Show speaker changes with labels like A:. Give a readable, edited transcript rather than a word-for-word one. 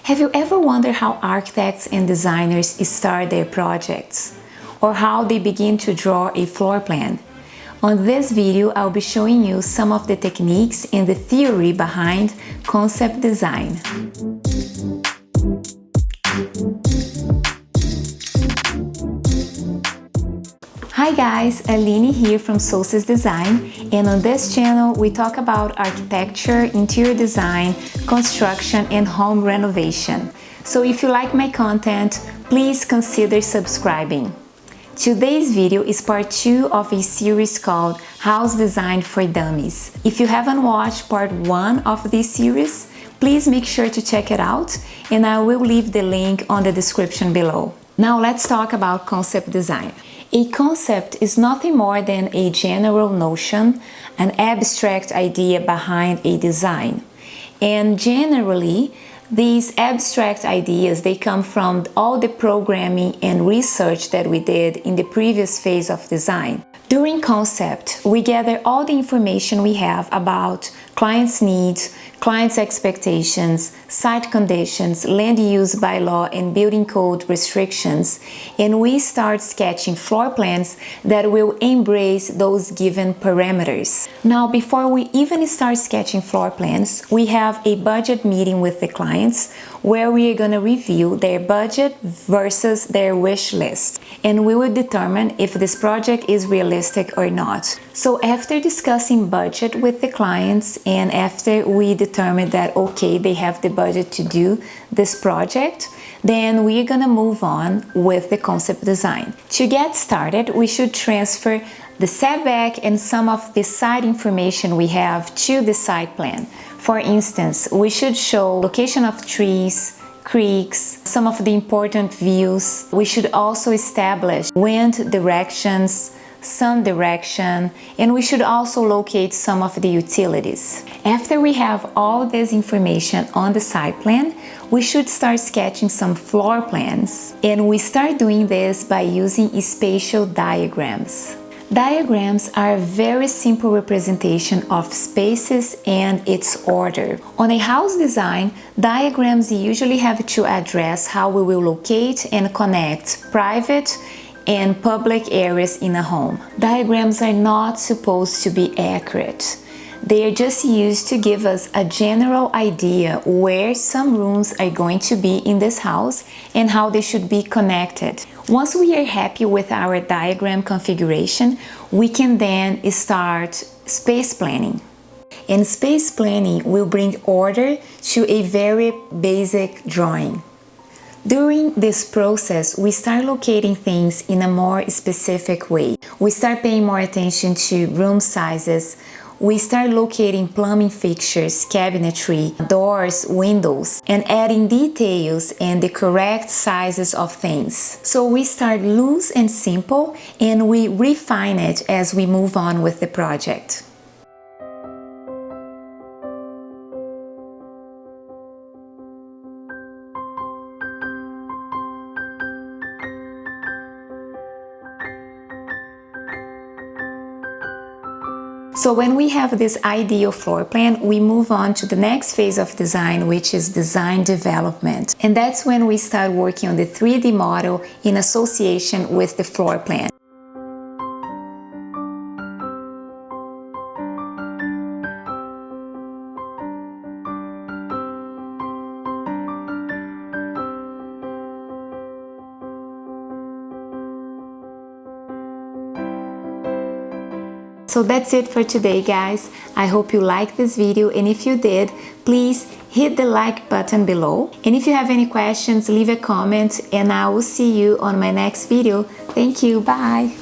A: Have you ever wondered how architects and designers start their projects? Or how they begin to draw a floor plan? On this video, I'll be showing you some of the techniques and the theory behind concept design. Hi guys, Aline here from Sources Design, and on this channel we talk about architecture, interior design, construction and home renovation. So if you like my content, please consider subscribing. Today's video is part 2 of a series called House Design for Dummies. If you haven't watched part 1 of this series, please make sure to check it out, and I will leave the link on the description below. Now let's talk about concept design. A concept is nothing more than a general notion, an abstract idea behind a design. And generally, these abstract ideas, they come from all the programming and research that we did in the previous phase of design. During concept, we gather all the information we have about clients' needs, clients' expectations, site conditions, land use bylaw and building code restrictions, and we start sketching floor plans that will embrace those given parameters. Now, before we even start sketching floor plans, we have a budget meeting with the clients where we are going to review their budget versus their wish list, and we will determine if this project is realistic or not. So after discussing budget with the clients and after we determine that okay, they have the budget to do this project, then we're gonna move on with the concept design. To get started, we should transfer the setback and some of the site information we have to the site plan. For instance, we should show location of trees, creeks, some of the important views. We should also establish wind directions, sun direction, and we should also locate some of the utilities. After we have all this information on the site plan, we should start sketching some floor plans, and we start doing this by using spatial diagrams. Diagrams are a very simple representation of spaces and its order. On a house design, diagrams usually have to address how we will locate and connect private and public areas in a home. Diagrams are not supposed to be accurate. They are just used to give us a general idea where some rooms are going to be in this house and how they should be connected. Once we are happy with our diagram configuration, we can then start space planning. And space planning will bring order to a very basic drawing. During this process, we start locating things in a more specific way. We start paying more attention to room sizes. We start locating plumbing fixtures, cabinetry, doors, windows, and adding details and the correct sizes of things. So we start loose and simple, and we refine it as we move on with the project. So when we have this ideal floor plan, we move on to the next phase of design, which is design development. And that's when we start working on the 3D model in association with the floor plan. So that's it for today, guys. I hope you liked this video, and if you did, please hit the like button below. And if you have any questions, leave a comment, and I will see you on my next video. Thank you. Bye.